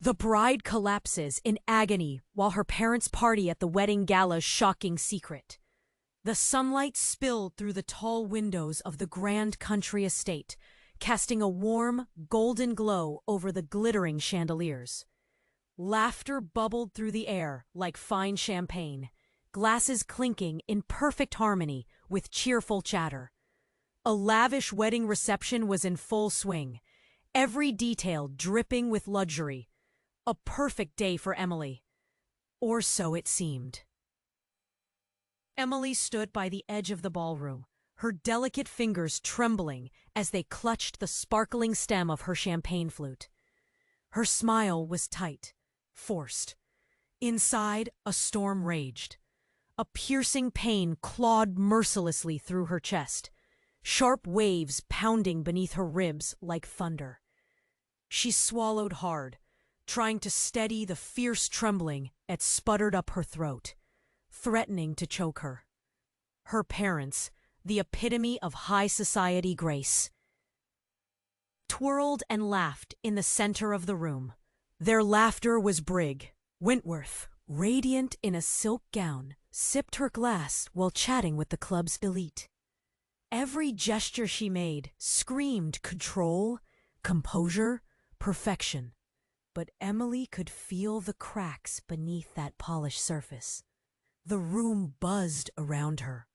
The bride collapses in agony while her parents party at the wedding gala's shocking secret. The sunlight spilled through the tall windows of the grand country estate, casting a warm, golden glow over the glittering chandeliers. Laughter bubbled through the air like fine champagne, glasses clinking in perfect harmony with cheerful chatter. A lavish wedding reception was in full swing, every detail dripping with luxury. A perfect day for Emily. Or so it seemed. Emily stood by the edge of the ballroom, her delicate fingers trembling as they clutched the sparkling stem of her champagne flute. Her smile was tight, forced. Inside, a storm raged. A piercing pain clawed mercilessly through her chest, sharp waves pounding beneath her ribs like thunder. She swallowed hard, trying to steady the fierce trembling that sputtered up her throat, threatening to choke her. Her parents, the epitome of high society grace, twirled and laughed in the center of the room. Their laughter was Brig. Wentworth, radiant in a silk gown, sipped her glass while chatting with the club's elite. Every gesture she made screamed control, composure, perfection. But Emily could feel the cracks beneath that polished surface. The room buzzed around her.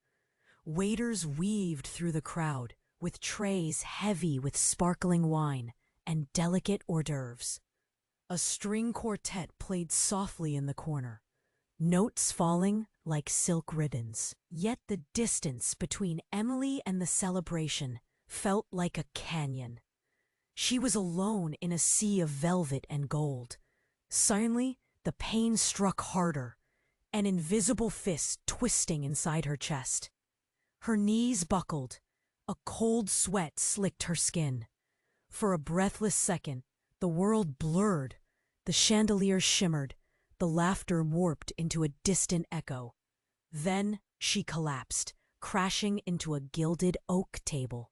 Waiters weaved through the crowd, with trays heavy with sparkling wine and delicate hors d'oeuvres. A string quartet played softly in the corner, notes falling like silk ribbons. Yet the distance between Emily and the celebration felt like a canyon. She was alone in a sea of velvet and gold. Suddenly, the pain struck harder, an invisible fist twisting inside her chest. Her knees buckled. A cold sweat slicked her skin. For a breathless second, the world blurred. The chandeliers shimmered. The laughter warped into a distant echo. Then she collapsed, crashing into a gilded oak table.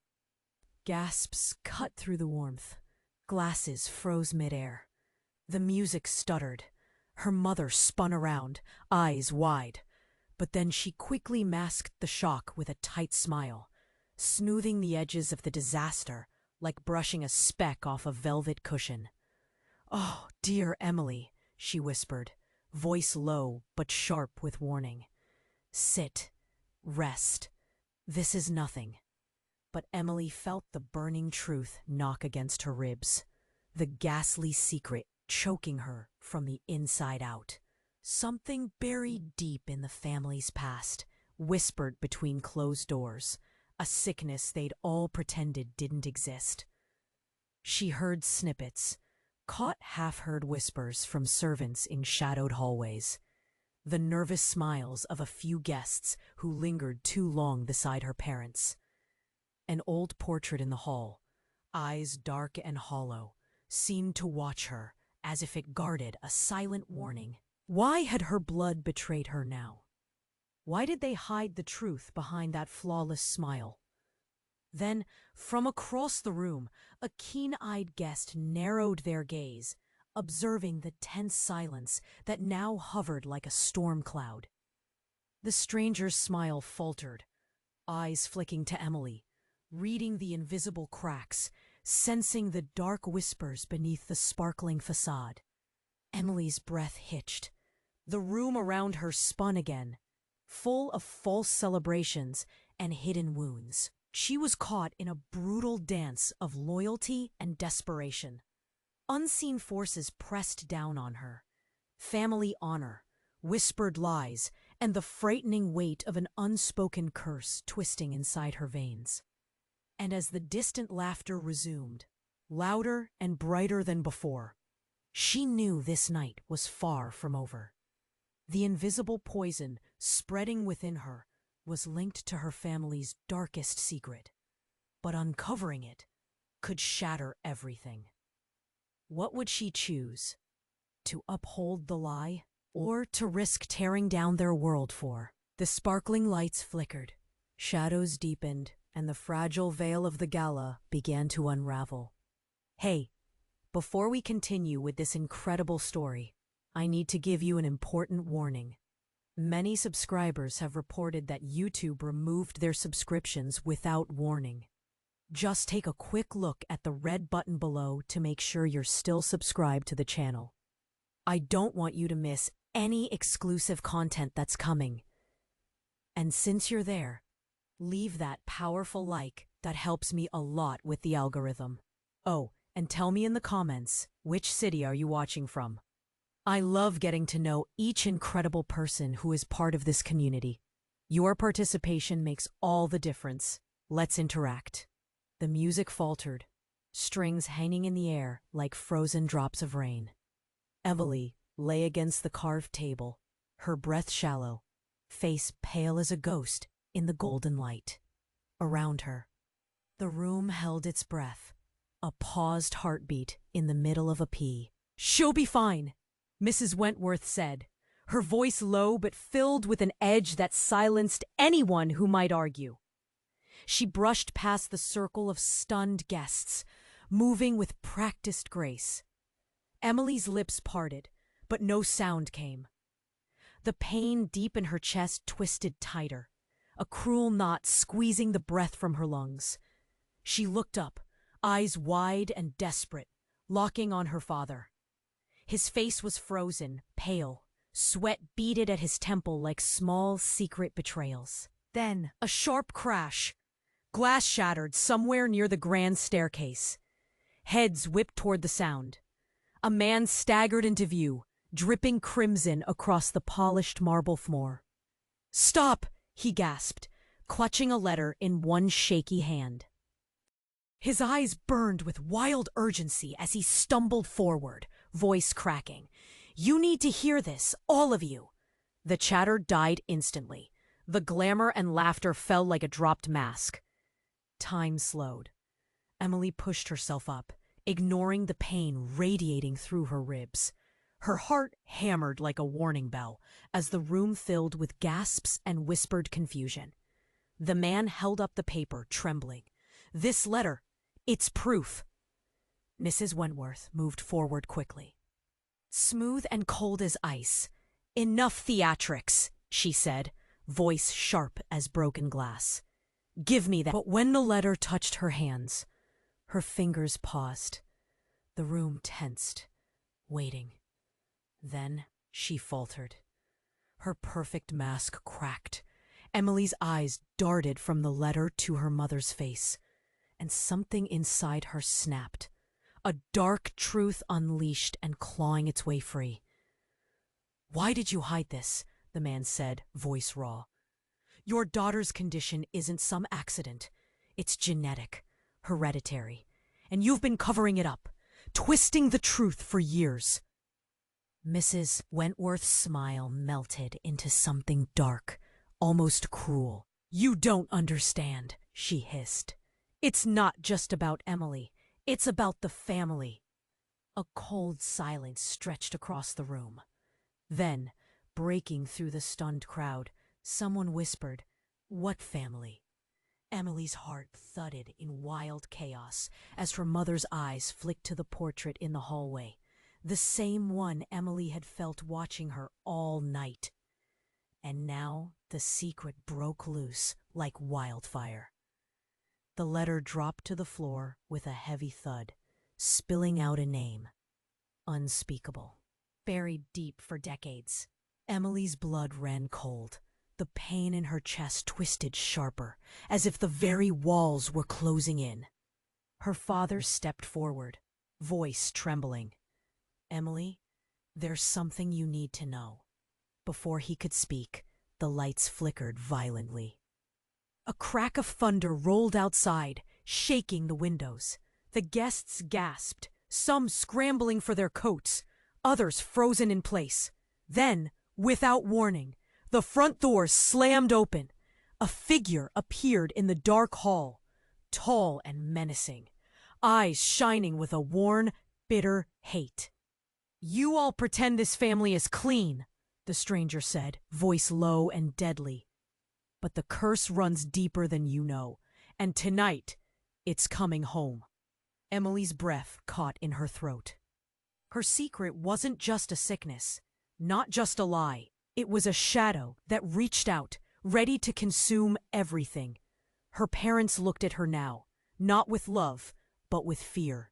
Gasps cut through the warmth. Glasses froze midair. The music stuttered. Her mother spun around, eyes wide. But then she quickly masked the shock with a tight smile, smoothing the edges of the disaster like brushing a speck off a velvet cushion. "Oh, dear Emily," she whispered, voice low but sharp with warning. "Sit. Rest. This is nothing." But Emily felt the burning truth knock against her ribs, the ghastly secret choking her from the inside out. Something buried deep in the family's past, whispered between closed doors, a sickness they'd all pretended didn't exist. She heard snippets, caught half-heard whispers from servants in shadowed hallways, the nervous smiles of a few guests who lingered too long beside her parents. An old portrait in the hall, eyes dark and hollow, seemed to watch her as if it guarded a silent warning. Why had her blood betrayed her now? Why did they hide the truth behind that flawless smile? Then, from across the room, a keen-eyed guest narrowed their gaze, observing the tense silence that now hovered like a storm cloud. The stranger's smile faltered, eyes flicking to Emily, reading the invisible cracks, sensing the dark whispers beneath the sparkling facade. Emily's breath hitched. The room around her spun again, full of false celebrations and hidden wounds. She was caught in a brutal dance of loyalty and desperation. Unseen forces pressed down on her. Family honor, whispered lies, and the frightening weight of an unspoken curse twisting inside her veins. And as the distant laughter resumed, louder and brighter than before, she knew this night was far from over. The invisible poison spreading within her was linked to her family's darkest secret, but uncovering it could shatter everything. What would she choose? To uphold the lie, or to risk tearing down their world for? The sparkling lights flickered, shadows deepened, and the fragile veil of the gala began to unravel. "Hey, Before we continue with this incredible story, I need to give you an important warning. Many subscribers have reported that YouTube removed their subscriptions without warning. Just take a quick look at the red button below to make sure you're still subscribed to the channel. I don't want you to miss any exclusive content that's coming. And since you're there, leave that powerful like that helps me a lot with the algorithm. Oh, and tell me in the comments, which city are you watching from? I love getting to know each incredible person who is part of this community. Your participation makes all the difference. Let's interact. The music faltered, strings hanging in the air like frozen drops of rain. Emily lay against the carved table, her breath shallow, face pale as a ghost in the golden light. Around her, the room held its breath, a paused heartbeat in the middle of a pea. "She'll be fine," Mrs. Wentworth said, her voice low but filled with an edge that silenced anyone who might argue. She brushed past the circle of stunned guests, moving with practiced grace. Emily's lips parted, but no sound came. The pain deep in her chest twisted tighter, a cruel knot squeezing the breath from her lungs. She looked up, eyes wide and desperate, locking on her father. His face was frozen, pale, sweat beaded at his temple like small, secret betrayals. Then, a sharp crash. Glass shattered somewhere near the grand staircase. Heads whipped toward the sound. A man staggered into view, dripping crimson across the polished marble floor. "Stop!" he gasped, clutching a letter in one shaky hand. His eyes burned with wild urgency as he stumbled forward, voice cracking. "You need to hear this, all of you." The chatter died instantly. The glamour and laughter fell like a dropped mask. Time slowed. Emily pushed herself up, ignoring the pain radiating through her ribs. Her heart hammered like a warning bell as the room filled with gasps and whispered confusion. The man held up the paper, trembling. "This letter, it's proof." Mrs. Wentworth moved forward quickly. Smooth and cold as ice. "Enough theatrics," she said, voice sharp as broken glass. "Give me that." But when the letter touched her hands, her fingers paused. The room tensed, waiting. Then she faltered. Her perfect mask cracked. Emily's eyes darted from the letter to her mother's face, and something inside her snapped. A dark truth unleashed and clawing its way free. "Why did you hide this?" the man said, voice raw. "Your daughter's condition isn't some accident. It's genetic, hereditary, and you've been covering it up, twisting the truth for years." Mrs. Wentworth's smile melted into something dark, almost cruel. "You don't understand," she hissed. "It's not just about Emily. It's about the family." A cold silence stretched across the room. Then, breaking through the stunned crowd, someone whispered, "What family?" Emily's heart thudded in wild chaos as her mother's eyes flicked to the portrait in the hallway, the same one Emily had felt watching her all night. And now the secret broke loose like wildfire. The letter dropped to the floor with a heavy thud, spilling out a name. Unspeakable. Buried deep for decades. Emily's blood ran cold. The pain in her chest twisted sharper, as if the very walls were closing in. Her father stepped forward, voice trembling. "Emily, there's something you need to know." Before he could speak, the lights flickered violently. A crack of thunder rolled outside, shaking the windows. The guests gasped, some scrambling for their coats, others frozen in place. Then, without warning, the front door slammed open. A figure appeared in the dark hall, tall and menacing, eyes shining with a worn, bitter hate. "You all pretend this family is clean," the stranger said, voice low and deadly. "But the curse runs deeper than you know, and tonight, it's coming home." Emily's breath caught in her throat. Her secret wasn't just a sickness, not just a lie. It was a shadow that reached out, ready to consume everything. Her parents looked at her now, not with love, but with fear.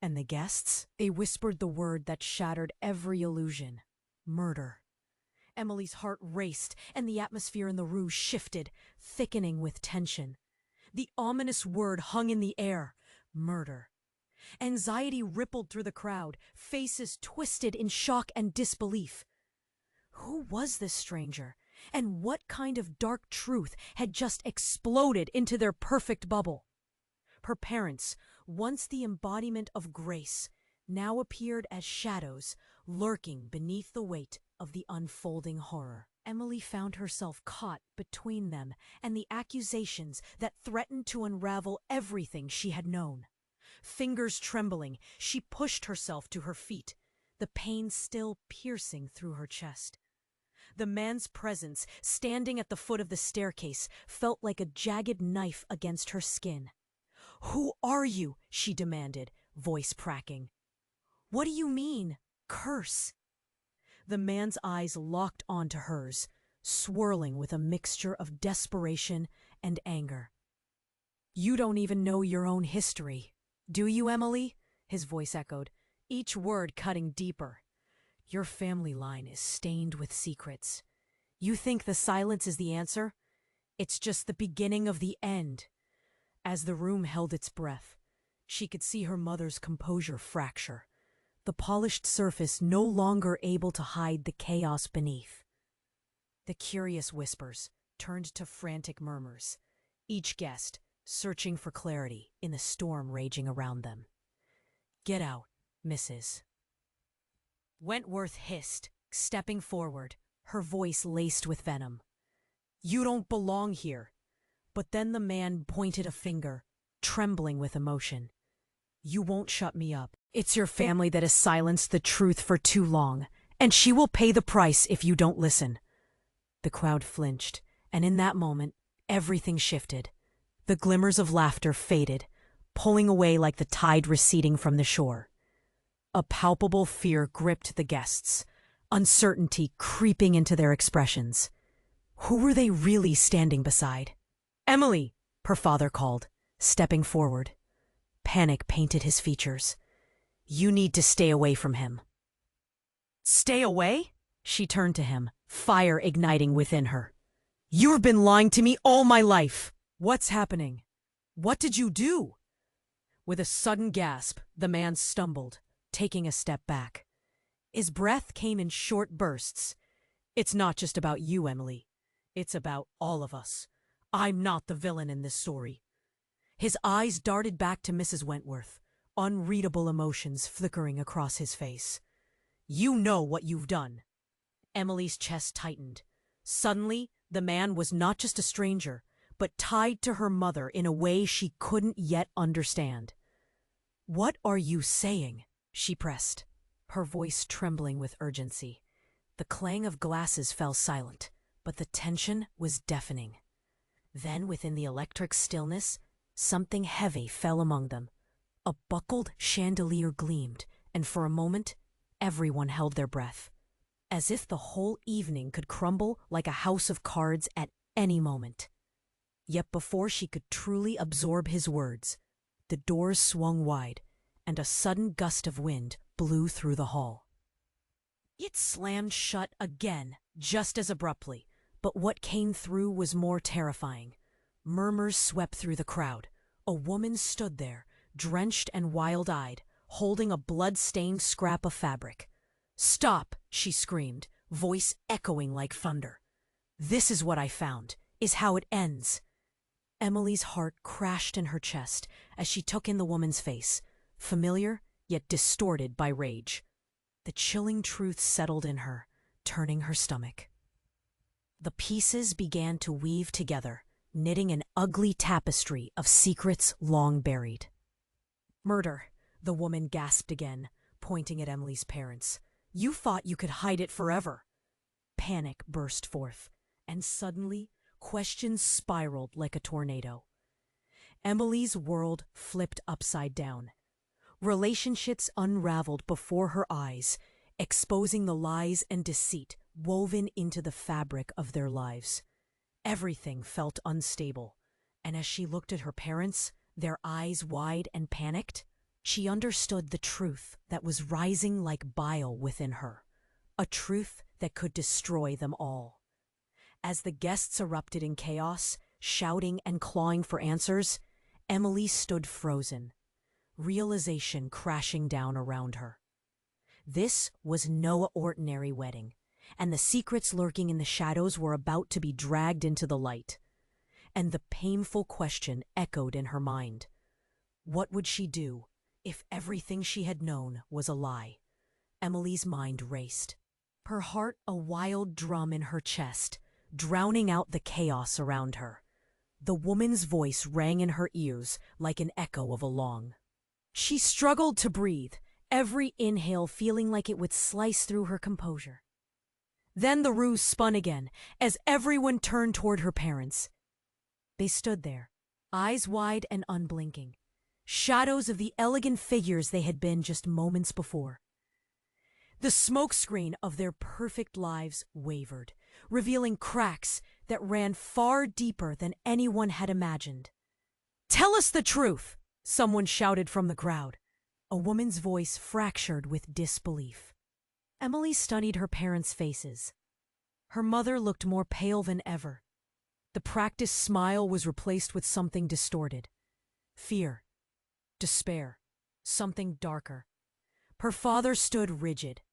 And the guests? They whispered the word that shattered every illusion. Murder. Emily's heart raced, and the atmosphere in the room shifted, thickening with tension. The ominous word hung in the air. Murder. Anxiety rippled through the crowd, faces twisted in shock and disbelief. Who was this stranger? And what kind of dark truth had just exploded into their perfect bubble? Her parents, once the embodiment of grace, now appeared as shadows, lurking beneath the weight of the unfolding horror. Emily found herself caught between them and the accusations that threatened to unravel everything she had known. Fingers trembling, she pushed herself to her feet, the pain still piercing through her chest. The man's presence, standing at the foot of the staircase, felt like a jagged knife against her skin. "Who are you?" she demanded, voice cracking. "What do you mean, curse?" The man's eyes locked onto hers, swirling with a mixture of desperation and anger. "You don't even know your own history, do you, Emily?" His voice echoed, each word cutting deeper. "Your family line is stained with secrets. You think the silence is the answer? It's just the beginning of the end." As the room held its breath, she could see her mother's composure fracture, the polished surface no longer able to hide the chaos beneath. The curious whispers turned to frantic murmurs, each guest searching for clarity in the storm raging around them. "Get out, Mrs." Wentworth hissed, stepping forward, her voice laced with venom. "You don't belong here." But then the man pointed a finger, trembling with emotion. "You won't shut me up. It's your family that has silenced the truth for too long, and she will pay the price if you don't listen." The crowd flinched, and in that moment, everything shifted. The glimmers of laughter faded, pulling away like the tide receding from the shore. A palpable fear gripped the guests, uncertainty creeping into their expressions. Who were they really standing beside? "Emily!" her father called, stepping forward. Panic painted his features. "You need to stay away from him." "Stay away?" She turned to him, fire igniting within her. "You've been lying to me all my life. What's happening? What did you do?" With a sudden gasp, the man stumbled, taking a step back. His breath came in short bursts. "It's not just about you, Emily. It's about all of us. I'm not the villain in this story." His eyes darted back to Mrs. Wentworth, unreadable emotions flickering across his face. "You know what you've done." Emily's chest tightened. Suddenly, the man was not just a stranger, but tied to her mother in a way she couldn't yet understand. "What are you saying?" she pressed, her voice trembling with urgency. The clang of glasses fell silent, but the tension was deafening. Then, within the electric stillness, something heavy fell among them. A buckled chandelier gleamed, and for a moment, everyone held their breath, as if the whole evening could crumble like a house of cards at any moment. Yet before she could truly absorb his words, the doors swung wide, and a sudden gust of wind blew through the hall. It slammed shut again, just as abruptly, but what came through was more terrifying. Murmurs swept through the crowd. A woman stood there, drenched and wild-eyed, holding a blood-stained scrap of fabric. "Stop!" she screamed, voice echoing like thunder. "This is what I found, is how it ends." Emily's heart crashed in her chest as she took in the woman's face, familiar yet distorted by rage. The chilling truth settled in her, turning her stomach. The pieces began to weave together, knitting an ugly tapestry of secrets long buried. "Murder," the woman gasped again, pointing at Emily's parents. "You thought you could hide it forever." Panic burst forth, and suddenly questions spiraled like a tornado. Emily's world flipped upside down. Relationships unraveled before her eyes, exposing the lies and deceit woven into the fabric of their lives. Everything felt unstable, and as she looked at her parents, their eyes wide and panicked, she understood the truth that was rising like bile within her, a truth that could destroy them all. As the guests erupted in chaos, shouting and clawing for answers, Emily stood frozen, realization crashing down around her. This was no ordinary wedding, and the secrets lurking in the shadows were about to be dragged into the light. And the painful question echoed in her mind. What would she do if everything she had known was a lie? Emily's mind raced, her heart a wild drum in her chest, drowning out the chaos around her. The woman's voice rang in her ears like an echo of a longing. She struggled to breathe, every inhale feeling like it would slice through her composure. Then the ruse spun again, as everyone turned toward her parents. They stood there, eyes wide and unblinking, shadows of the elegant figures they had been just moments before. The smokescreen of their perfect lives wavered, revealing cracks that ran far deeper than anyone had imagined. "Tell us the truth!" someone shouted from the crowd, a woman's voice fractured with disbelief. Emily studied her parents' faces. Her mother looked more pale than ever. The practiced smile was replaced with something distorted. Fear, despair, something darker. Her father stood rigid,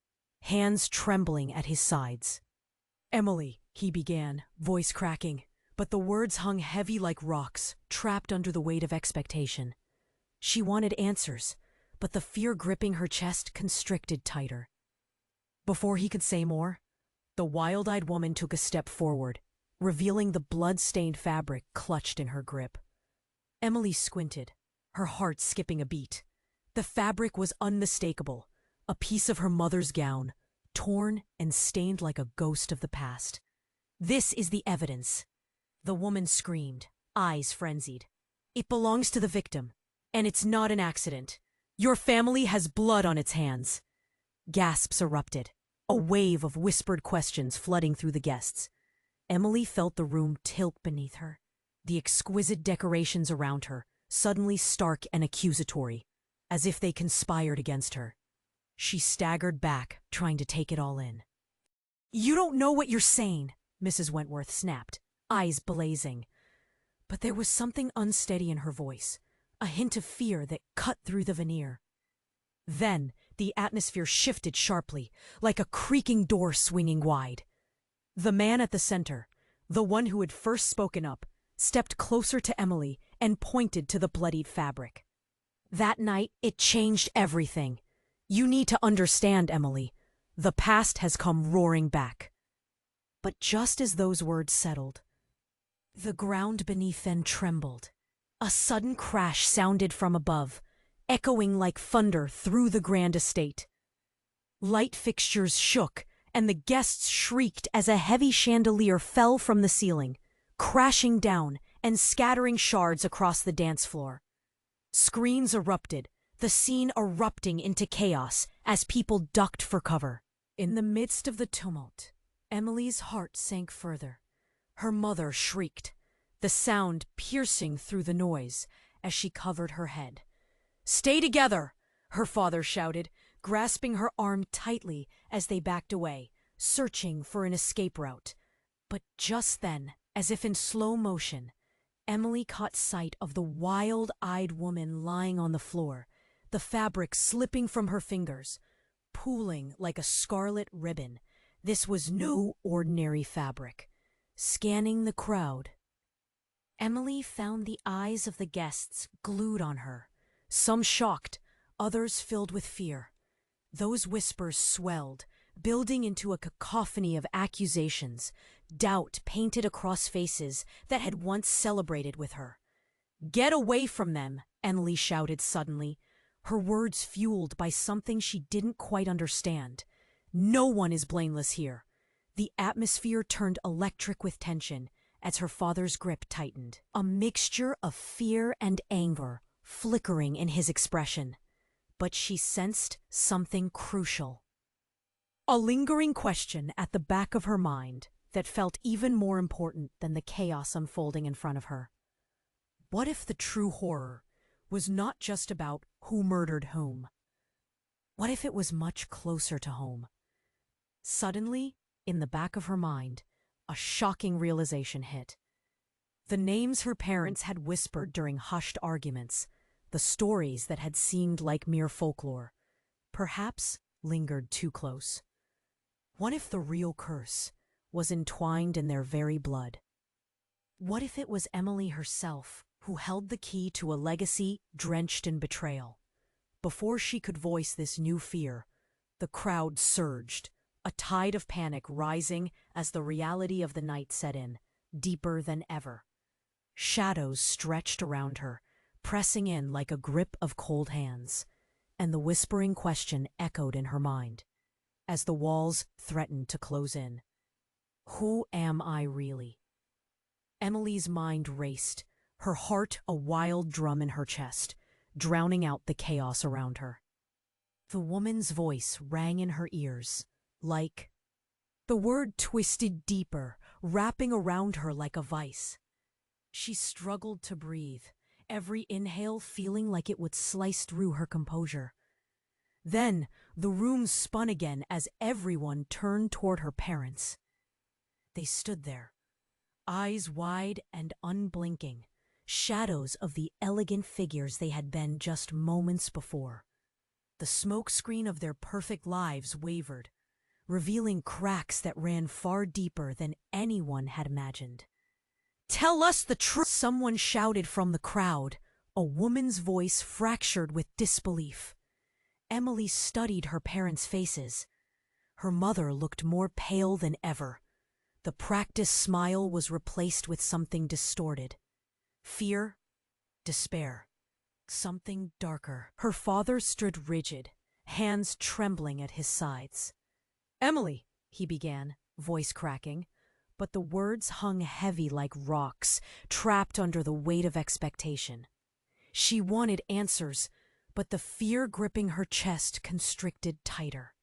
hands trembling at his sides. "Emily," he began, voice cracking, but the words hung heavy like rocks, trapped under the weight of expectation. She wanted answers, but the fear gripping her chest constricted tighter. Before he could say more, the wild-eyed woman took a step forward, revealing the blood-stained fabric clutched in her grip. Emily squinted, her heart skipping a beat. The fabric was unmistakable, a piece of her mother's gown, torn and stained like a ghost of the past. "This is the evidence," the woman screamed, eyes frenzied. "It belongs to the victim, and it's not an accident. Your family has blood on its hands." Gasps erupted, a wave of whispered questions flooding through the guests. Emily felt the room tilt beneath her, the exquisite decorations around her suddenly stark and accusatory, as if they conspired against her. She staggered back, trying to take it all in. "You don't know what you're saying," Mrs. Wentworth snapped, eyes blazing. But there was something unsteady in her voice, a hint of fear that cut through the veneer. Then the atmosphere shifted sharply, like a creaking door swinging wide. The man at the center, the one who had first spoken up, stepped closer to Emily and pointed to the bloodied fabric. "That night, it changed everything. You need to understand, Emily. The past has come roaring back." But just as those words settled, the ground beneath them trembled. A sudden crash sounded from above, echoing like thunder through the grand estate. Light fixtures shook, and the guests shrieked as a heavy chandelier fell from the ceiling, crashing down and scattering shards across the dance floor. Screams erupted, the scene erupting into chaos as people ducked for cover. In the midst of the tumult, Emily's heart sank further. Her mother shrieked, the sound piercing through the noise as she covered her head. "Stay together!" her father shouted, grasping her arm tightly as they backed away, searching for an escape route. But just then, as if in slow motion, Emily caught sight of the wild-eyed woman lying on the floor, the fabric slipping from her fingers, pooling like a scarlet ribbon. This was no ordinary fabric. Scanning the crowd, Emily found the eyes of the guests glued on her, some shocked, others filled with fear. Those whispers swelled, building into a cacophony of accusations, doubt painted across faces that had once celebrated with her. "Get away from them," Emily shouted suddenly, her words fueled by something she didn't quite understand. "No one is blameless here." The atmosphere turned electric with tension as her father's grip tightened, a mixture of fear and anger flickering in his expression. but she sensed something crucial. A lingering question at the back of her mind that felt even more important than the chaos unfolding in front of her. What if the true horror was not just about who murdered whom? What if it was much closer to home? Suddenly, in the back of her mind, a shocking realization hit. The names her parents had whispered during hushed arguments, the stories that had seemed like mere folklore, perhaps lingered too close. What if the real curse was entwined in their very blood? What if it was Emily herself who held the key to a legacy drenched in betrayal? Before she could voice this new fear, the crowd surged, a tide of panic rising as the reality of the night set in, deeper than ever. Shadows stretched around her, pressing in like a grip of cold hands, and the whispering question echoed in her mind as the walls threatened to close in. Who am I really? Emily's mind raced, her heart a wild drum in her chest, drowning out the chaos around her. The woman's voice rang in her ears, like the word twisted deeper, wrapping around her like a vice. She struggled to breathe, every inhale feeling like it would slice through her composure. Then the room spun again as everyone turned toward her parents. They stood there, eyes wide and unblinking, shadows of the elegant figures they had been just moments before. The smokescreen of their perfect lives wavered, revealing cracks that ran far deeper than anyone had imagined. "Tell us the truth!" Someone shouted from the crowd, a woman's voice fractured with disbelief. Emily studied her parents' faces. Her mother looked more pale than ever. The practiced smile was replaced with something distorted. Fear, despair, something darker. Her father stood rigid, hands trembling at his sides. "Emily," he began, voice cracking, but the words hung heavy like rocks, trapped under the weight of expectation. She wanted answers, but the fear gripping her chest constricted tighter.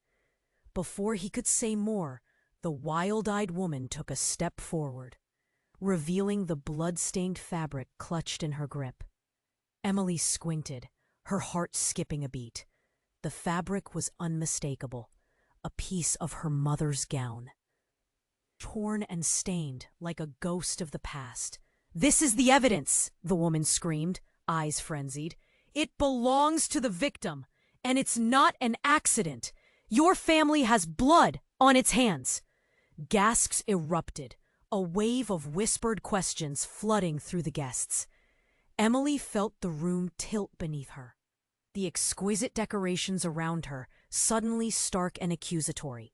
Before he could say more, the wild-eyed woman took a step forward, revealing the blood-stained fabric clutched in her grip. Emily squinted, her heart skipping a beat. The fabric was unmistakable, a piece of her mother's gown. Torn and stained like a ghost of the past. "This is the evidence!" the woman screamed, eyes frenzied. "It belongs to the victim, and it's not an accident. Your family has blood on its hands." Gasps erupted, a wave of whispered questions flooding through the guests. Emily felt the room tilt beneath her, the exquisite decorations around her suddenly stark and accusatory,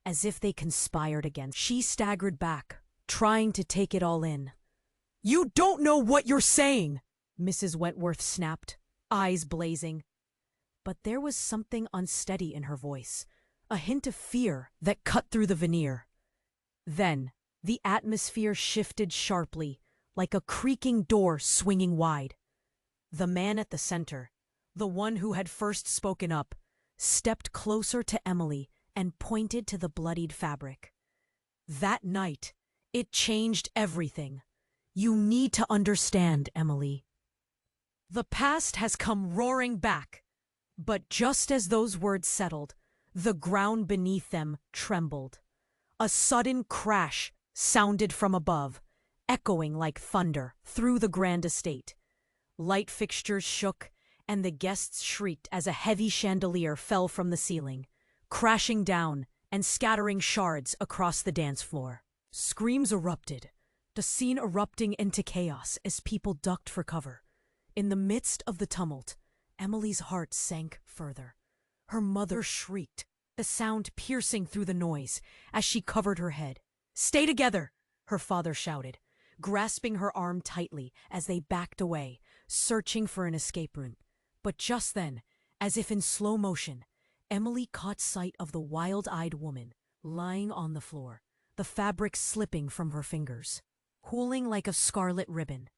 as if they conspired against. She staggered back, trying to take it all in. "You don't know what you're saying!" Mrs. Wentworth snapped, eyes blazing. But there was something unsteady in her voice, a hint of fear that cut through the veneer. Then the atmosphere shifted sharply, like a creaking door swinging wide. The man at the center, the one who had first spoken up, stepped closer to Emily and pointed to the bloodied fabric. "That night, it changed everything. You need to understand, Emily. The past has come roaring back." But just as those words settled, the ground beneath them trembled. A sudden crash sounded from above, echoing like thunder through the grand estate. Light fixtures shook, and the guests shrieked as a heavy chandelier fell from the ceiling, crashing down and scattering shards across the dance floor. Screams erupted, the scene erupting into chaos as people ducked for cover. In the midst of the tumult, Emily's heart sank further. Her mother shrieked, the sound piercing through the noise as she covered her head. "Stay together!" her father shouted, grasping her arm tightly as they backed away, searching for an escape route. But just then, as if in slow motion, Emily caught sight of the wild-eyed woman lying on the floor, the fabric slipping from her fingers, pooling like a scarlet ribbon.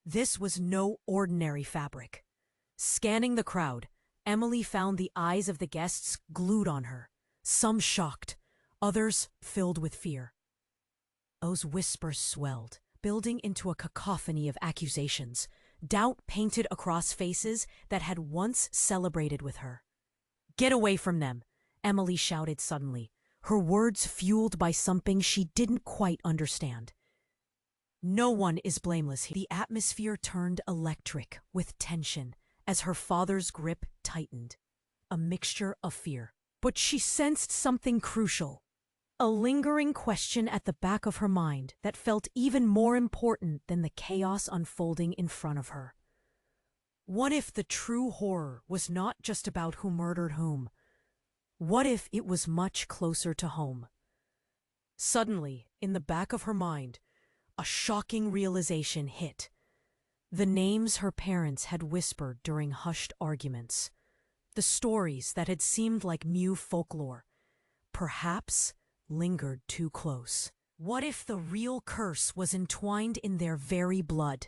This was no ordinary fabric. Scanning the crowd, Emily found the eyes of the guests glued on her, some shocked, others filled with fear. Those whispers swelled, building into a cacophony of accusations, doubt painted across faces that had once celebrated with her. "Get away from them!" Emily shouted suddenly, her words fueled by something she didn't quite understand. "No one is blameless here." The atmosphere turned electric with tension as her father's grip tightened, a mixture of fear. But she sensed something crucial, a lingering question at the back of her mind that felt even more important than the chaos unfolding in front of her. What if the true horror was not just about who murdered whom? What if it was much closer to home? Suddenly, in the back of her mind, a shocking realization hit. The names her parents had whispered during hushed arguments, the stories that had seemed like mere folklore, perhaps lingered too close. What if the real curse was entwined in their very blood?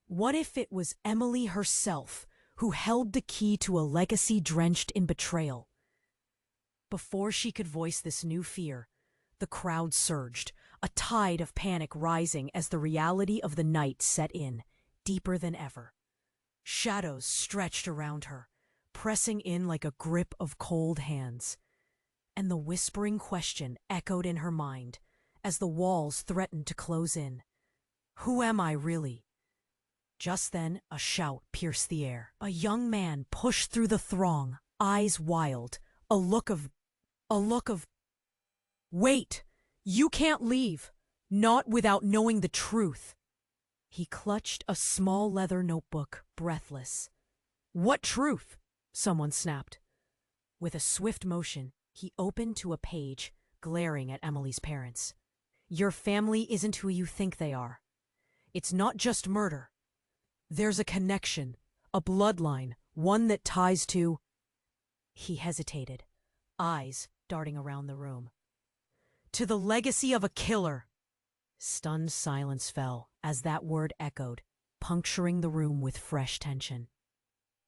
What if it was Emily herself who held the key to a legacy drenched in betrayal? Before she could voice this new fear, the crowd surged, a tide of panic rising as the reality of the night set in, deeper than ever. Shadows stretched around her, pressing in like a grip of cold hands. And the whispering question echoed in her mind as the walls threatened to close in. Who am I really? Just then, a shout pierced the air. A young man pushed through the throng, eyes wild, a look of... "Wait! You can't leave! Not without knowing the truth!" He clutched a small leather notebook, breathless. "What truth?" someone snapped. With a swift motion, he opened to a page, glaring at Emily's parents. "Your family isn't who you think they are. It's not just murder. There's a connection, a bloodline, one that ties to..." He hesitated, eyes darting around the room. "To the legacy of a killer." Stunned silence fell as that word echoed, puncturing the room with fresh tension.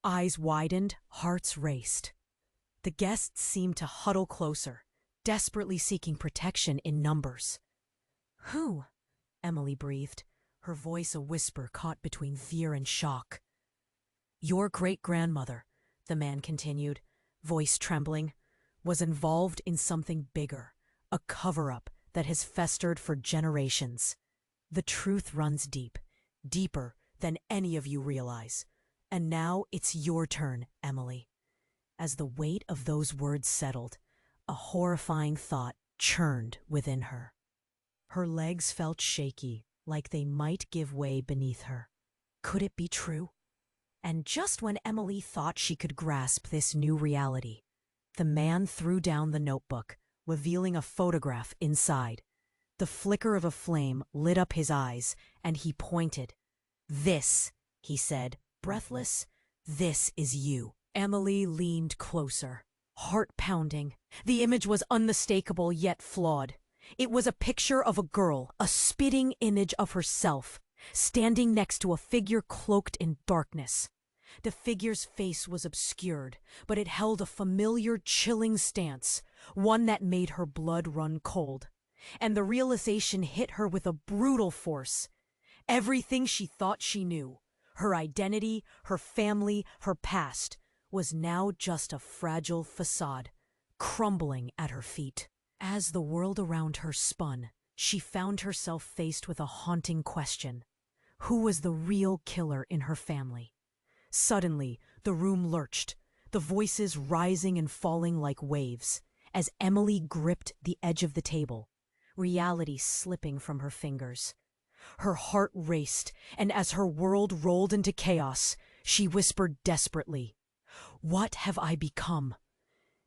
Eyes widened, hearts raced. The guests seemed to huddle closer, desperately seeking protection in numbers. "Who?" Emily breathed, her voice a whisper caught between fear and shock. "Your great-grandmother," the man continued, voice trembling, "was involved in something bigger, a cover-up that has festered for generations. The truth runs deep, deeper than any of you realize. And now it's your turn, Emily." As the weight of those words settled, a horrifying thought churned within her. Her legs felt shaky, like they might give way beneath her. Could it be true? And just when Emily thought she could grasp this new reality, the man threw down the notebook, revealing a photograph inside. The flicker of a flame lit up his eyes, and he pointed. "This," he said, breathless, "this is you." Emily leaned closer, heart pounding. The image was unmistakable yet flawed. It was a picture of a girl, a spitting image of herself, standing next to a figure cloaked in darkness. The figure's face was obscured, but it held a familiar, chilling stance, one that made her blood run cold. And the realization hit her with a brutal force. Everything she thought she knew, her identity, her family, her past, was now just a fragile facade, crumbling at her feet. As the world around her spun, she found herself faced with a haunting question. Who was the real killer in her family? Suddenly, the room lurched, the voices rising and falling like waves, as Emily gripped the edge of the table, reality slipping from her fingers. Her heart raced, and as her world rolled into chaos, she whispered desperately, "What have I become?"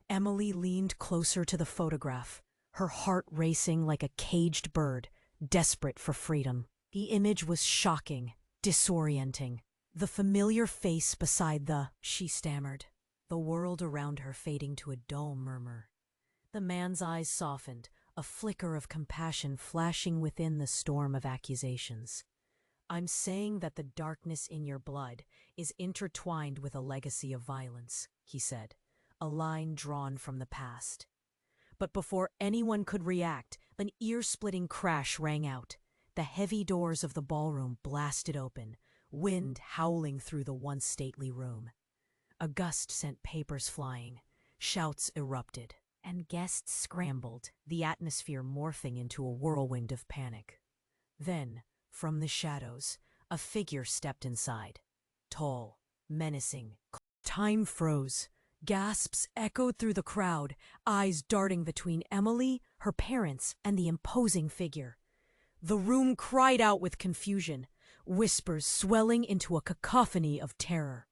Emily leaned closer to the photograph, her heart racing like a caged bird, desperate for freedom. The image was shocking, disorienting. The familiar face beside she stammered, the world around her fading to a dull murmur. The man's eyes softened, a flicker of compassion flashing within the storm of accusations. I'm saying that the darkness in your blood is intertwined with a legacy of violence, he said, a line drawn from the past. But before anyone could react, an ear-splitting crash rang out. The heavy doors of the ballroom blasted open, wind howling through the once stately room. A gust sent papers flying, shouts erupted, and guests scrambled, the atmosphere morphing into a whirlwind of panic. Then, from the shadows, a figure stepped inside. Tall, menacing. Time froze. Gasps echoed through the crowd, eyes darting between Emily, her parents, and the imposing figure. The room cried out with confusion, whispers swelling into a cacophony of terror.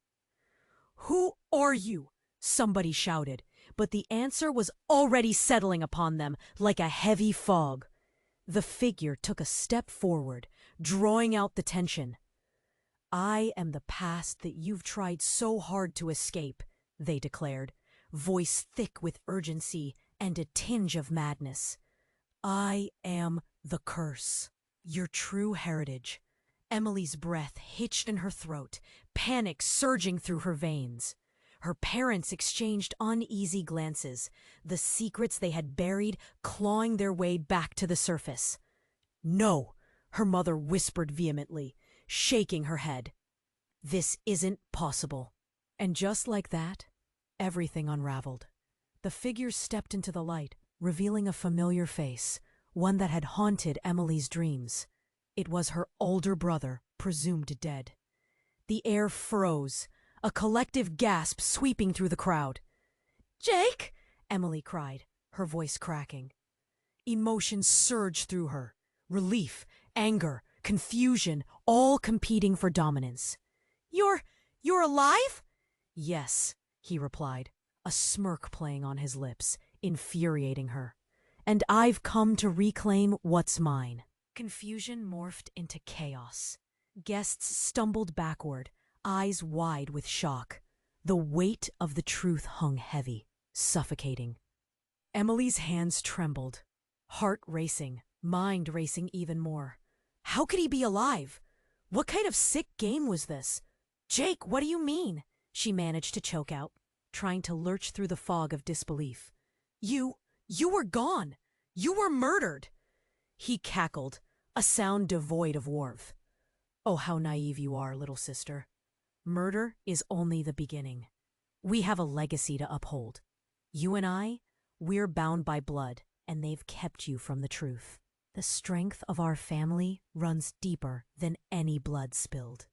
"Who are you?" somebody shouted, but the answer was already settling upon them like a heavy fog. The figure took a step forward, drawing out the tension. "I am the past that you've tried so hard to escape," they declared, voice thick with urgency and a tinge of madness. "I am the curse, your true heritage." Emily's breath hitched in her throat, panic surging through her veins. Her parents exchanged uneasy glances, the secrets they had buried clawing their way back to the surface. "No," her mother whispered vehemently, shaking her head. "This isn't possible." And just like that, everything unraveled. The figure stepped into the light, revealing a familiar face, one that had haunted Emily's dreams. It was her older brother, presumed dead. The air froze, a collective gasp sweeping through the crowd. "Jake!" Emily cried, her voice cracking. Emotion surged through her. Relief, anger, confusion, all competing for dominance. You're alive?" "Yes," he replied, a smirk playing on his lips, infuriating her. "And I've come to reclaim what's mine." Confusion morphed into chaos. Guests stumbled backward, eyes wide with shock. The weight of the truth hung heavy, suffocating. Emily's hands trembled, heart racing, mind racing even more. How could he be alive? What kind of sick game was this? "Jake, what do you mean?" she managed to choke out, trying to lurch through the fog of disbelief. You were gone. You were murdered." He cackled, a sound devoid of warmth. "Oh, how naive you are, little sister. Murder is only the beginning. We have a legacy to uphold. You and we're bound by blood, and they've kept you from the truth. The strength of our family runs deeper than any blood spilled."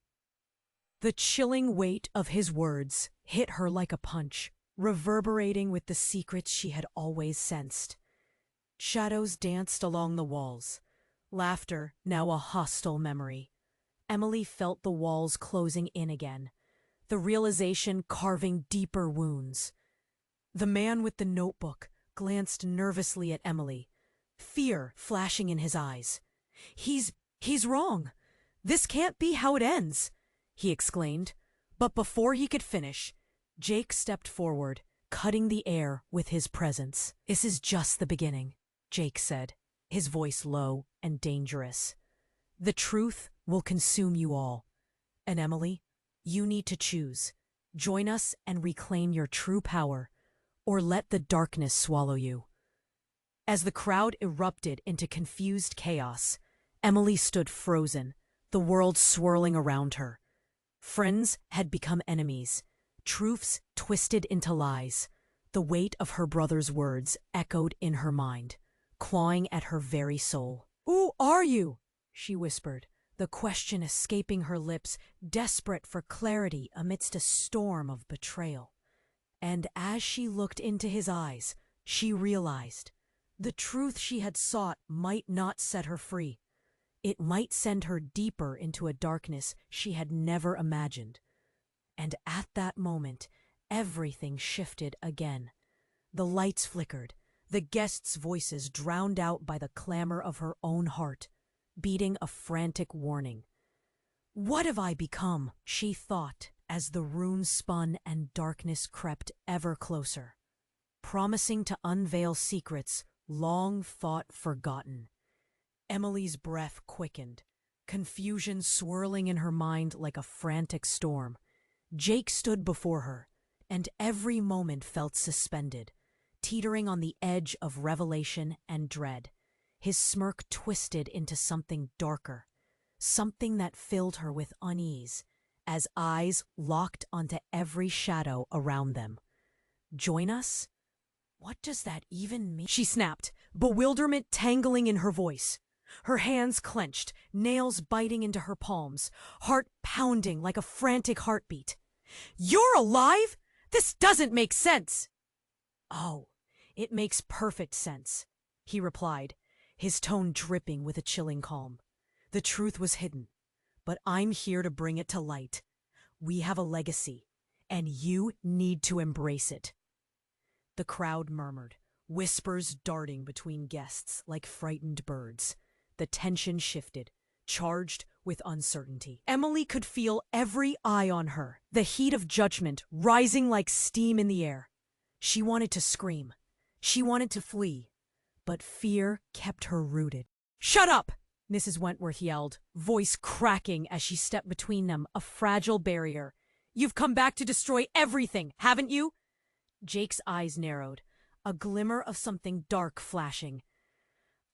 The chilling weight of his words hit her like a punch, reverberating with the secrets she had always sensed. Shadows danced along the walls, laughter now a hostile memory. Emily felt the walls closing in again, the realization carving deeper wounds. The man with the notebook glanced nervously at Emily, fear flashing in his eyes. He's wrong. This can't be how it ends," he exclaimed. But before he could finish, Jake stepped forward, cutting the air with his presence. "This is just the beginning," Jake said, his voice low and dangerous. "The truth will consume you all. And Emily, you need to choose. Join us and reclaim your true power, or let the darkness swallow you." As the crowd erupted into confused chaos, Emily stood frozen, the world swirling around her. Friends had become enemies, truths twisted into lies. The weight of her brother's words echoed in her mind, clawing at her very soul. "Who are you?" she whispered, the question escaping her lips, desperate for clarity amidst a storm of betrayal. And as she looked into his eyes, she realized the truth she had sought might not set her free. It might send her deeper into a darkness she had never imagined. And at that moment, everything shifted again. The lights flickered, the guests' voices drowned out by the clamor of her own heart, beating a frantic warning. "What have I become?" she thought as the runes spun and darkness crept ever closer, promising to unveil secrets long thought forgotten. Emily's breath quickened, confusion swirling in her mind like a frantic storm. Jake stood before her, and every moment felt suspended, teetering on the edge of revelation and dread. His smirk twisted into something darker, something that filled her with unease, as eyes locked onto every shadow around them. Join us? What does that even mean? She snapped, bewilderment tangling in her voice. Her hands clenched, nails biting into her palms, heart pounding like a frantic heartbeat. You're alive? This doesn't make sense. Oh, it makes perfect sense, he replied, his tone dripping with a chilling calm. The truth was hidden, but I'm here to bring it to light. We have a legacy, and you need to embrace it. The crowd murmured, whispers darting between guests like frightened birds. The tension shifted, charged with uncertainty. Emily could feel every eye on her, the heat of judgment rising like steam in the air. She wanted to scream. She wanted to flee, but fear kept her rooted. "Shut up!" Mrs. Wentworth yelled, voice cracking as she stepped between them, a fragile barrier. "You've come back to destroy everything, haven't you?" Jake's eyes narrowed, a glimmer of something dark flashing.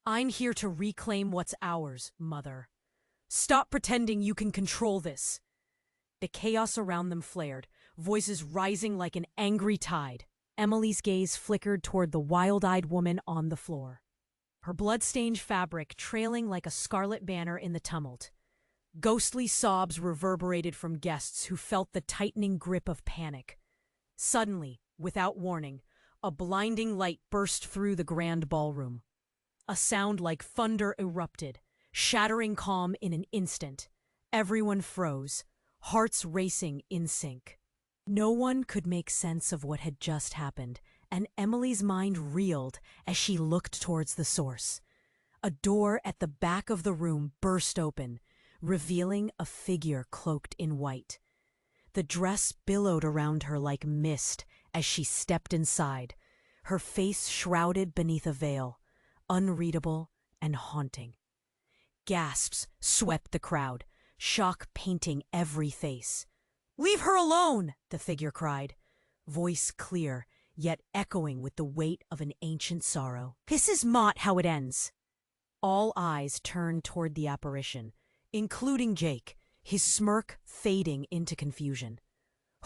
"I'm here to reclaim what's ours, Mother. Stop pretending you can control this." The chaos around them flared, voices rising like an angry tide. Emily's gaze flickered toward the wild-eyed woman on the floor, her blood-stained fabric trailing like a scarlet banner in the tumult. Ghostly sobs reverberated from guests who felt the tightening grip of panic. Suddenly, without warning, a blinding light burst through the grand ballroom. A sound like thunder erupted, shattering calm in an instant. Everyone froze, hearts racing in sync. No one could make sense of what had just happened, and Emily's mind reeled as she looked towards the source. A door at the back of the room burst open, revealing a figure cloaked in white. The dress billowed around her like mist as she stepped inside, her face shrouded beneath a veil, unreadable and haunting. Gasps swept the crowd, shock painting every face. "Leave her alone!" the figure cried, voice clear, yet echoing with the weight of an ancient sorrow. "This is not how it ends." All eyes turned toward the apparition, including Jake, his smirk fading into confusion.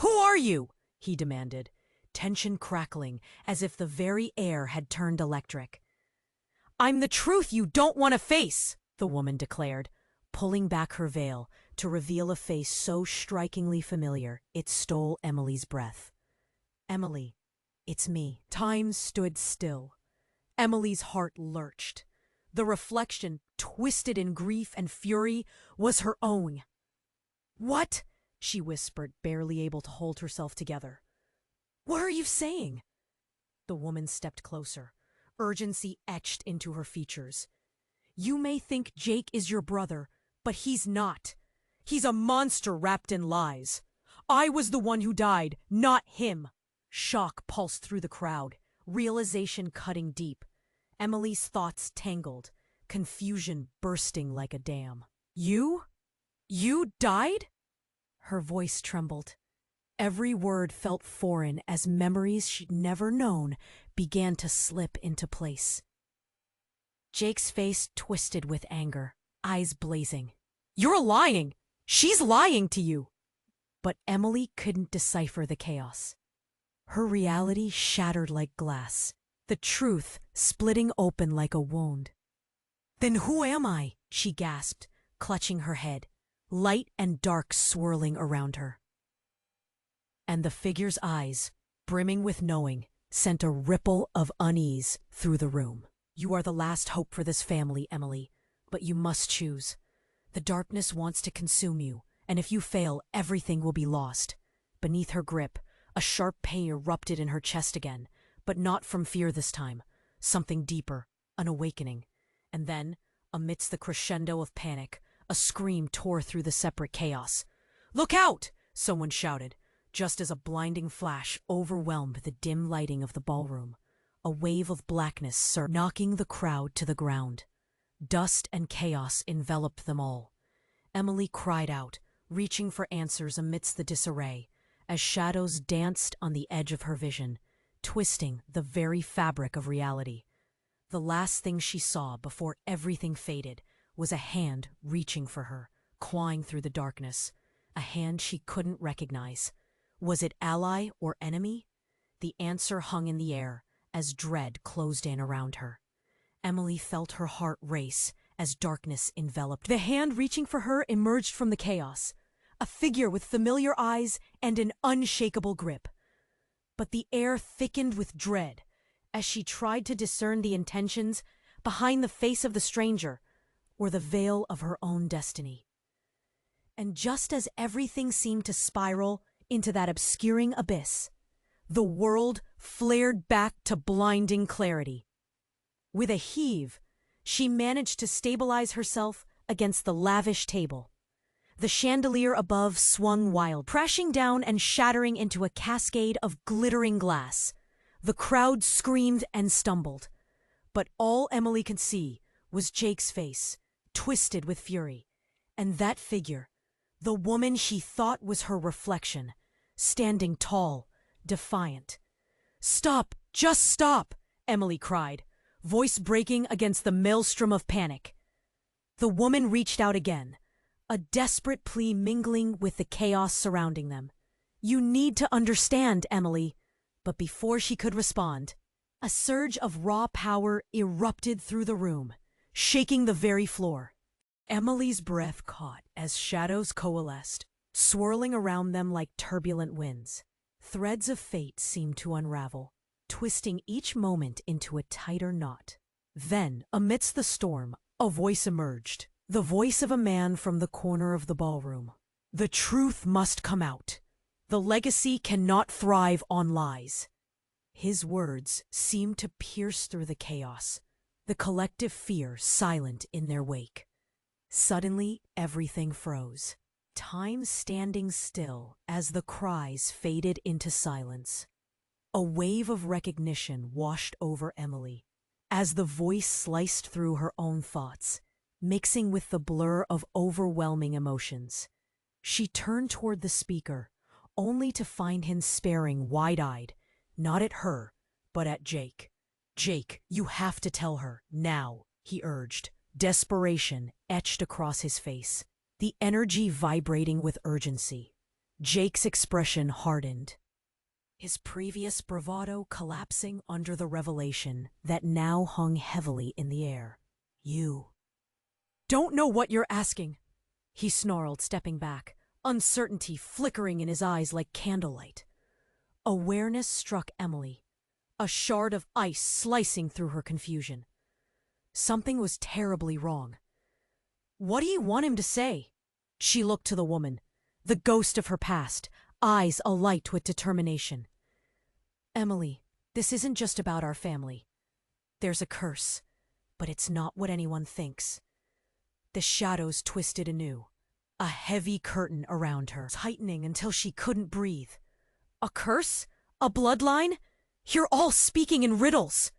"Who are you?" he demanded, tension crackling as if the very air had turned electric. "I'm the truth you don't want to face," the woman declared, pulling back her veil to reveal a face so strikingly familiar it stole Emily's breath. "Emily, it's me." Time stood still. Emily's heart lurched. The reflection, twisted in grief and fury, was her own. "What?" she whispered, barely able to hold herself together. "What are you saying?" The woman stepped closer, urgency etched into her features. "You may think Jake is your brother, but he's not. He's a monster wrapped in lies. I was the one who died, not him." Shock pulsed through the crowd, realization cutting deep. Emily's thoughts tangled, confusion bursting like a dam. You died?" Her voice trembled. Every word felt foreign as memories she'd never known began to slip into place. Jake's face twisted with anger, eyes blazing. "You're lying! She's lying to you!" But Emily couldn't decipher the chaos. Her reality shattered like glass, the truth splitting open like a wound. "Then who am I?" she gasped, clutching her head, light and dark swirling around her. And the figure's eyes, brimming with knowing, sent a ripple of unease through the room. "You are the last hope for this family, Emily, but you must choose. The darkness wants to consume you, and if you fail, everything will be lost." Beneath her grip, a sharp pain erupted in her chest again, but not from fear this time. Something deeper, an awakening. And then, amidst the crescendo of panic, a scream tore through the separate chaos. "Look out!" someone shouted, just as a blinding flash overwhelmed the dim lighting of the ballroom. A wave of blackness surged, knocking the crowd to the ground. Dust and chaos enveloped them all. Emily cried out, reaching for answers amidst the disarray, as shadows danced on the edge of her vision, twisting the very fabric of reality. The last thing she saw before everything faded was a hand reaching for her, clawing through the darkness, a hand she couldn't recognize. Was it ally or enemy? The answer hung in the air as dread closed in around her. Emily felt her heart race as darkness enveloped. The hand reaching for her emerged from the chaos, a figure with familiar eyes and an unshakable grip. But the air thickened with dread as she tried to discern the intentions behind the face of the stranger or the veil of her own destiny. And just as everything seemed to spiral into that obscuring abyss, the world flared back to blinding clarity. With a heave, she managed to stabilize herself against the lavish table. The chandelier above swung wild, crashing down and shattering into a cascade of glittering glass. The crowd screamed and stumbled, but all Emily could see was Jake's face, twisted with fury, and that figure, the woman she thought was her reflection, standing tall, defiant. "Stop! Just stop!" Emily cried, voice breaking against the maelstrom of panic. The woman reached out again, a desperate plea mingling with the chaos surrounding them. "You need to understand, Emily." But before she could respond, a surge of raw power erupted through the room, shaking the very floor. Emily's breath caught as shadows coalesced, swirling around them like turbulent winds. Threads of fate seemed to unravel, twisting each moment into a tighter knot. Then, amidst the storm, a voice emerged, the voice of a man from the corner of the ballroom. "The truth must come out. The legacy cannot thrive on lies." His words seemed to pierce through the chaos, the collective fear silent in their wake. Suddenly, everything froze, time standing still as the cries faded into silence. A wave of recognition washed over Emily, as the voice sliced through her own thoughts, mixing with the blur of overwhelming emotions. She turned toward the speaker, only to find him staring wide-eyed, not at her, but at Jake. "Jake, you have to tell her, now," he urged, desperation etched across his face, the energy vibrating with urgency. Jake's expression hardened, his previous bravado collapsing under the revelation that now hung heavily in the air. "You don't know what you're asking," he snarled, stepping back, uncertainty flickering in his eyes like candlelight. Awareness struck Emily, a shard of ice slicing through her confusion. Something was terribly wrong. "What do you want him to say?" She looked to the woman, the ghost of her past, eyes alight with determination. "Emily, this isn't just about our family. There's a curse, but it's not what anyone thinks." The shadows twisted anew, a heavy curtain around her, tightening until she couldn't breathe. "A curse? A bloodline? You're all speaking in riddles!"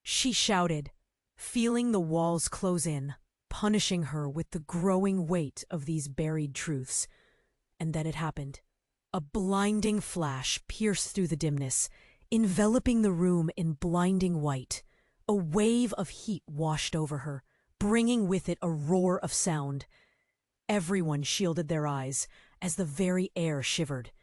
she shouted, feeling the walls close in, punishing her with the growing weight of these buried truths. And then it happened. A blinding flash pierced through the dimness, enveloping the room in blinding white. A wave of heat washed over her, bringing with it a roar of sound. Everyone shielded their eyes as the very air shivered.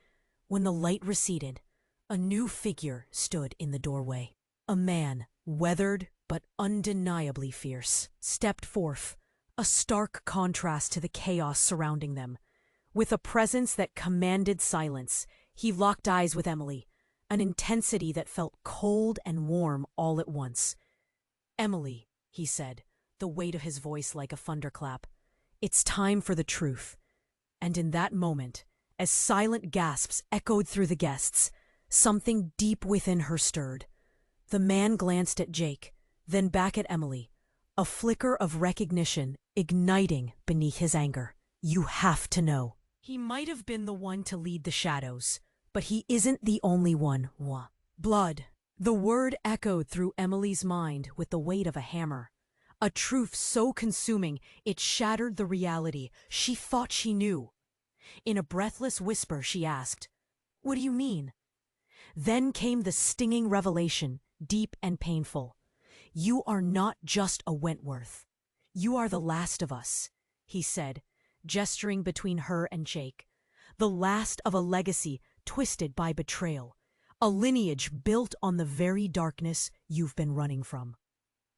When the light receded, a new figure stood in the doorway. A man, weathered but undeniably fierce, stepped forth, a stark contrast to the chaos surrounding them. With a presence that commanded silence, he locked eyes with Emily, an intensity that felt cold and warm all at once. "Emily," he said, the weight of his voice like a thunderclap, "it's time for the truth." And in that moment, as silent gasps echoed through the guests, something deep within her stirred. The man glanced at Jake, then back at Emily, a flicker of recognition igniting beneath his anger. "You have to know. He might have been the one to lead the shadows, but he isn't the only one. Blood." The word echoed through Emily's mind with the weight of a hammer. A truth so consuming it shattered the reality she thought she knew. In a breathless whisper she asked, "What do you mean?" Then came the stinging revelation, deep and painful. "You are not just a Wentworth. You are the last of us," he said, gesturing between her and Jake. "The last of a legacy twisted by betrayal, a lineage built on the very darkness you've been running from."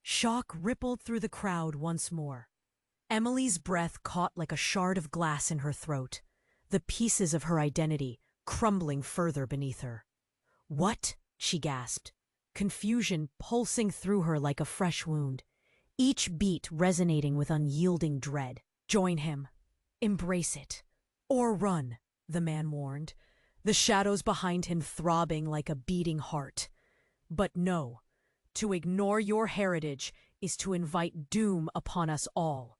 Shock rippled through the crowd once more. Emily's breath caught like a shard of glass in her throat, the pieces of her identity crumbling further beneath her. "What?" she gasped, confusion pulsing through her like a fresh wound, each beat resonating with unyielding dread. "Join him. Embrace it. Or run," the man warned, the shadows behind him throbbing like a beating heart. "But no. To ignore your heritage is to invite doom upon us all."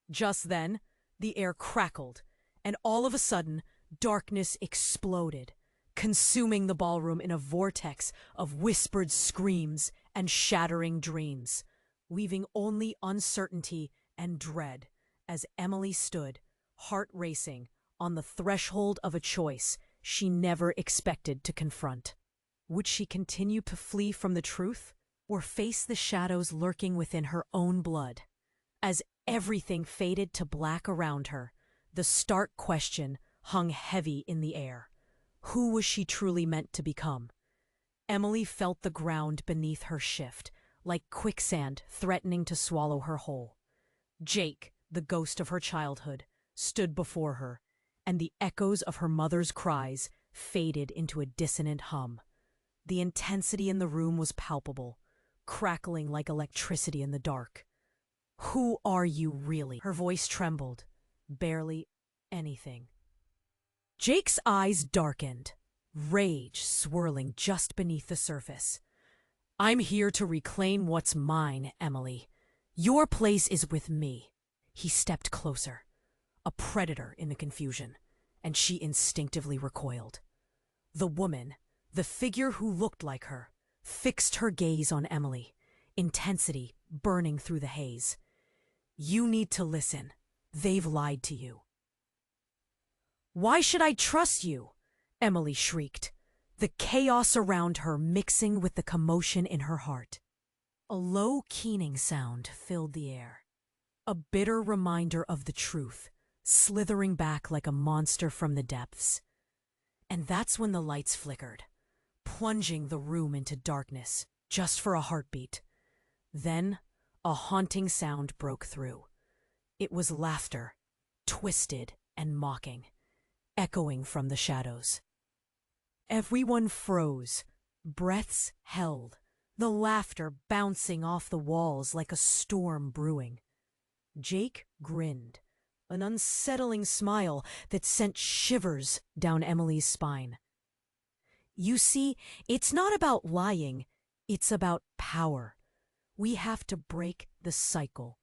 Just then, the air crackled, and all of a sudden, darkness exploded, consuming the ballroom in a vortex of whispered screams and shattering dreams, leaving only uncertainty and dread as Emily stood, heart racing, on the threshold of a choice she never expected to confront. Would she continue to flee from the truth, or face the shadows lurking within her own blood? As everything faded to black around her, the stark question hung heavy in the air. Who was she truly meant to become? Emily felt the ground beneath her shift, like quicksand threatening to swallow her whole. Jake, the ghost of her childhood, stood before her, and the echoes of her mother's cries faded into a dissonant hum. The intensity in the room was palpable, crackling like electricity in the dark. "Who are you really?" Her voice trembled. "Barely anything." Jake's eyes darkened, rage swirling just beneath the surface. "I'm here to reclaim what's mine, Emily. Your place is with me." He stepped closer, a predator in the confusion, and she instinctively recoiled. The woman, the figure who looked like her, fixed her gaze on Emily, intensity burning through the haze. "You need to listen. They've lied to you." "Why should I trust you?" Emily shrieked, the chaos around her mixing with the commotion in her heart. A low keening sound filled the air, a bitter reminder of the truth, slithering back like a monster from the depths. And that's when the lights flickered, plunging the room into darkness, just for a heartbeat. Then, a haunting sound broke through. It was laughter, twisted and mocking, echoing from the shadows. Everyone froze, breaths held, the laughter bouncing off the walls like a storm brewing. Jake grinned, an unsettling smile that sent shivers down Emily's spine. "You see, it's not about lying, it's about power. We have to break the cycle."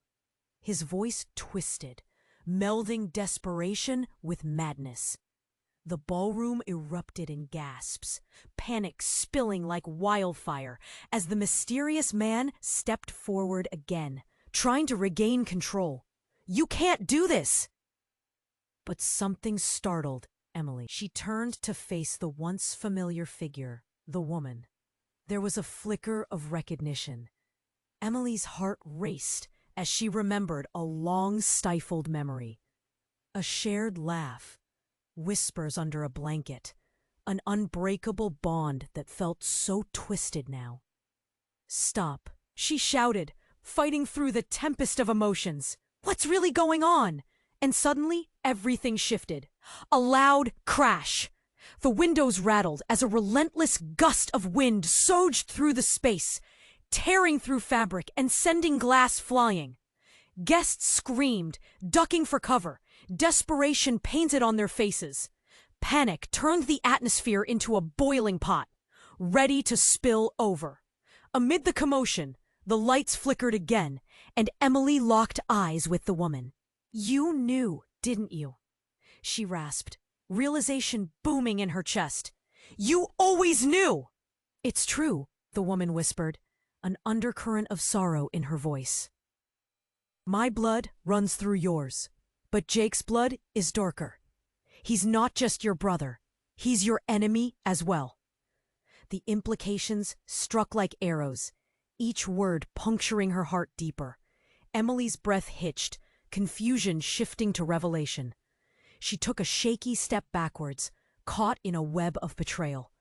His voice twisted, melding desperation with madness. The ballroom erupted in gasps, panic spilling like wildfire as the mysterious man stepped forward again, trying to regain control. "You can't do this!" But something startled Emily. She turned to face the once familiar figure, the woman. There was a flicker of recognition. Emily's heart raced as she remembered a long-stifled memory. A shared laugh, whispers under a blanket, an unbreakable bond that felt so twisted now. "Stop," she shouted, fighting through the tempest of emotions. "What's really going on?" And suddenly, everything shifted. A loud crash. The windows rattled as a relentless gust of wind surged through the space, tearing through fabric and sending glass flying. Guests screamed, ducking for cover, desperation painted on their faces. Panic turned the atmosphere into a boiling pot, ready to spill over. Amid the commotion, the lights flickered again, and Emily locked eyes with the woman. "You knew, didn't you?" she rasped, realization booming in her chest. "You always knew!" "It's true," the woman whispered, an undercurrent of sorrow in her voice. My blood runs through yours, but Jake's blood is darker. He's not just your brother, he's your enemy as well. The implications struck like arrows, each word puncturing her heart deeper. Emily's breath hitched, confusion shifting to revelation. She took a shaky step backwards, caught in a web of betrayal.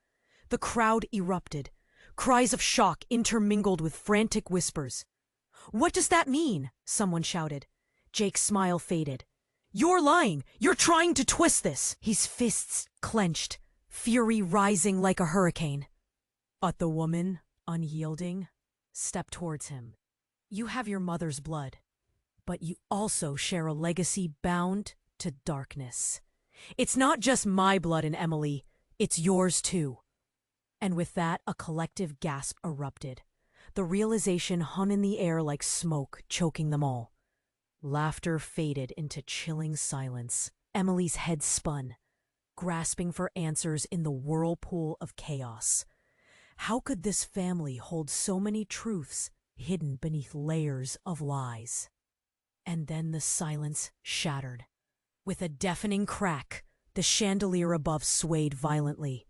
The crowd erupted. Cries of shock intermingled with frantic whispers. "What does that mean?" someone shouted. Jake's smile faded. "You're lying! You're trying to twist this!" His fists clenched, fury rising like a hurricane. But the woman, unyielding, stepped towards him. "You have your mother's blood, but you also share a legacy bound to darkness. It's not just my blood and Emily, it's yours too." And with that, a collective gasp erupted. The realization hung in the air like smoke, choking them all. Laughter faded into chilling silence. Emily's head spun, grasping for answers in the whirlpool of chaos. How could this family hold so many truths hidden beneath layers of lies? And then the silence shattered. With a deafening crack, the chandelier above swayed violently.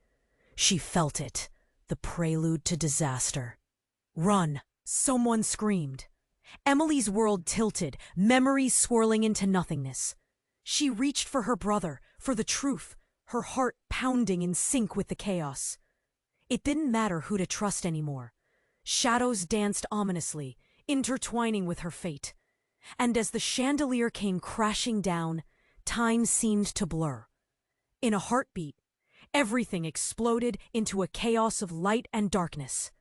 She felt it, the prelude to disaster. "Run!" someone screamed. Emily's world tilted, memories swirling into nothingness. She reached for her brother, for the truth, her heart pounding in sync with the chaos. It didn't matter who to trust anymore. Shadows danced ominously, intertwining with her fate. And as the chandelier came crashing down, time seemed to blur. In a heartbeat, everything exploded into a chaos of light and darkness.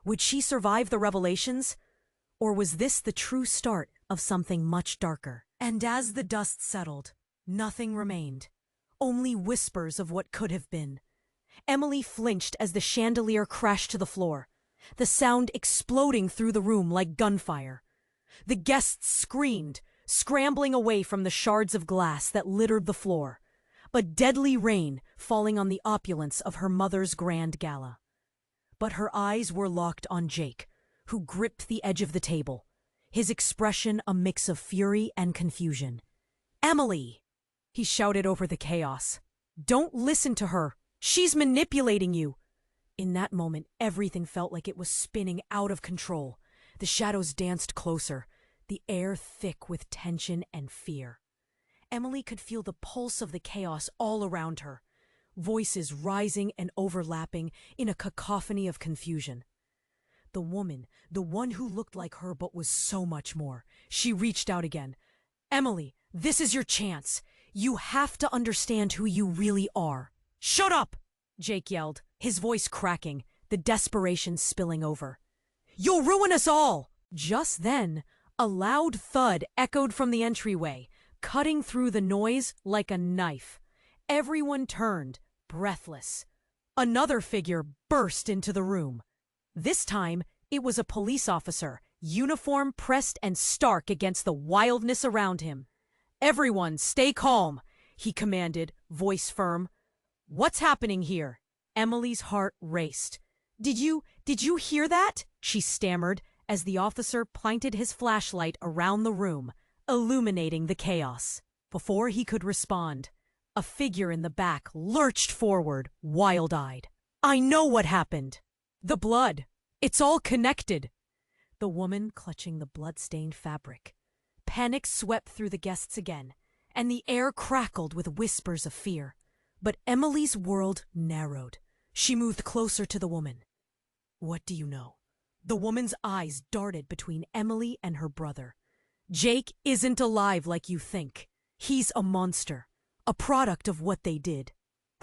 Would she survive the revelations? Or was this the true start of something much darker? And as the dust settled, nothing remained. Only whispers of what could have been. Emily flinched as the chandelier crashed to the floor, the sound exploding through the room like gunfire. The guests screamed, scrambling away from the shards of glass that littered the floor, but deadly rain falling on the opulence of her mother's grand gala. But her eyes were locked on Jake, who gripped the edge of the table, his expression a mix of fury and confusion. "Emily!" he shouted over the chaos. "Don't listen to her! She's manipulating you!" In that moment, everything felt like it was spinning out of control. The shadows danced closer, the air thick with tension and fear. Emily could feel the pulse of the chaos all around her, voices rising and overlapping in a cacophony of confusion. The woman, the one who looked like her but was so much more, she reached out again. "Emily, this is your chance. You have to understand who you really are." "Shut up!" Jake yelled, his voice cracking, the desperation spilling over. "You'll ruin us all!" Just then, a loud thud echoed from the entryway, cutting through the noise like a knife. Everyone turned, breathless. Another figure burst into the room. This time, it was a police officer, uniform pressed and stark against the wildness around him. "Everyone, stay calm," he commanded, voice firm. "What's happening here?" Emily's heart raced. Did you hear that?" she stammered as the officer pointed his flashlight around the room, illuminating the chaos. Before he could respond, a figure in the back lurched forward, wild-eyed. "I know what happened! The blood! It's all connected!" The woman clutching the blood-stained fabric. Panic swept through the guests again, and the air crackled with whispers of fear. But Emily's world narrowed. She moved closer to the woman. "What do you know?" The woman's eyes darted between Emily and her brother. "Jake isn't alive like you think. He's a monster, a product of what they did."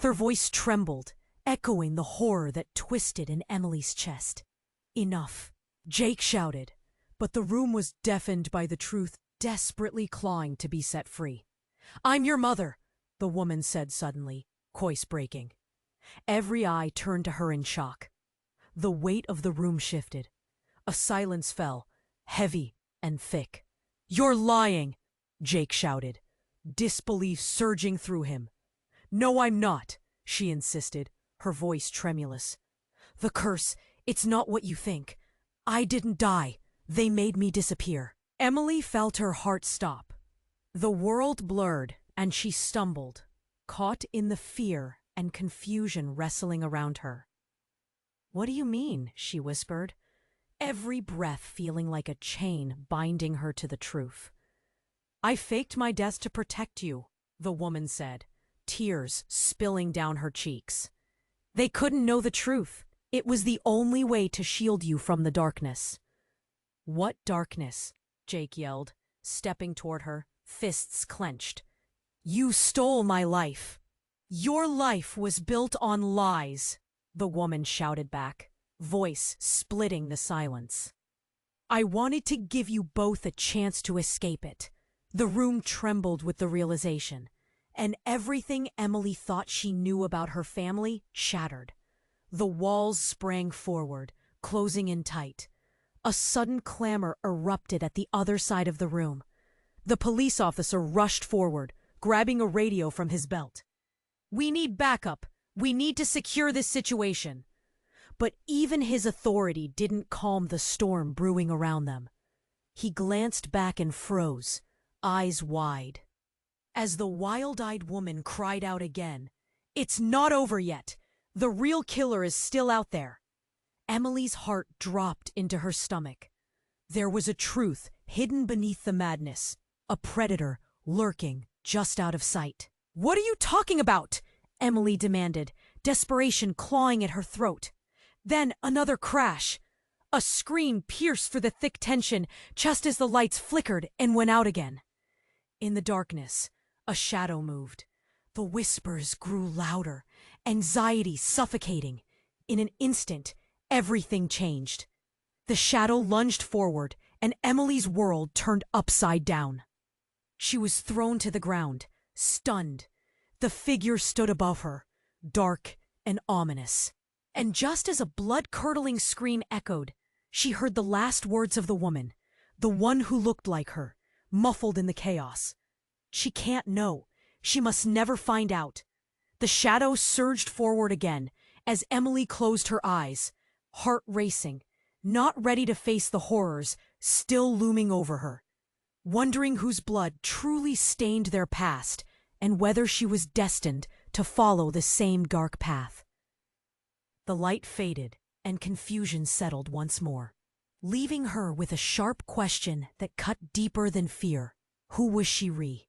Her voice trembled, echoing the horror that twisted in Emily's chest. "Enough," Jake shouted, but the room was deafened by the truth desperately clawing to be set free. "I'm your mother," the woman said suddenly, voice breaking. Every eye turned to her in shock. The weight of the room shifted. A silence fell, heavy and thick. "You're lying," Jake shouted, disbelief surging through him. "No, I'm not," she insisted, her voice tremulous. "The curse, it's not what you think. I didn't die. They made me disappear." Emily felt her heart stop. The world blurred, and she stumbled, caught in the fear and confusion wrestling around her. "What do you mean?" she whispered, every breath feeling like a chain binding her to the truth. "I faked my death to protect you," the woman said, tears spilling down her cheeks. "They couldn't know the truth. It was the only way to shield you from the darkness." "What darkness?" Jake yelled, stepping toward her, fists clenched. "You stole my life." "Your life was built on lies," the woman shouted back, voice splitting the silence. "I wanted to give you both a chance to escape it." The room trembled with the realization, and everything Emily thought she knew about her family shattered. The walls sprang forward, closing in tight. A sudden clamor erupted at the other side of the room. The police officer rushed forward, grabbing a radio from his belt. "We need backup. We need to secure this situation." But even his authority didn't calm the storm brewing around them. He glanced back and froze, eyes wide. As the wild-eyed woman cried out again, "It's not over yet. The real killer is still out there." Emily's heart dropped into her stomach. There was a truth hidden beneath the madness, a predator lurking just out of sight. "What are you talking about?" Emily demanded, desperation clawing at her throat. Then another crash. A scream pierced through the thick tension just as the lights flickered and went out again. In the darkness, a shadow moved. The whispers grew louder, anxiety suffocating. In an instant, everything changed. The shadow lunged forward, and Emily's world turned upside down. She was thrown to the ground, stunned. The figure stood above her, dark and ominous. And just as a blood-curdling scream echoed, she heard the last words of the woman, the one who looked like her, muffled in the chaos. "She can't know. She must never find out." The shadow surged forward again as Emily closed her eyes, heart racing, not ready to face the horrors still looming over her, wondering whose blood truly stained their past and whether she was destined to follow the same dark path. The light faded and confusion settled once more, leaving her with a sharp question that cut deeper than fear. Who was she?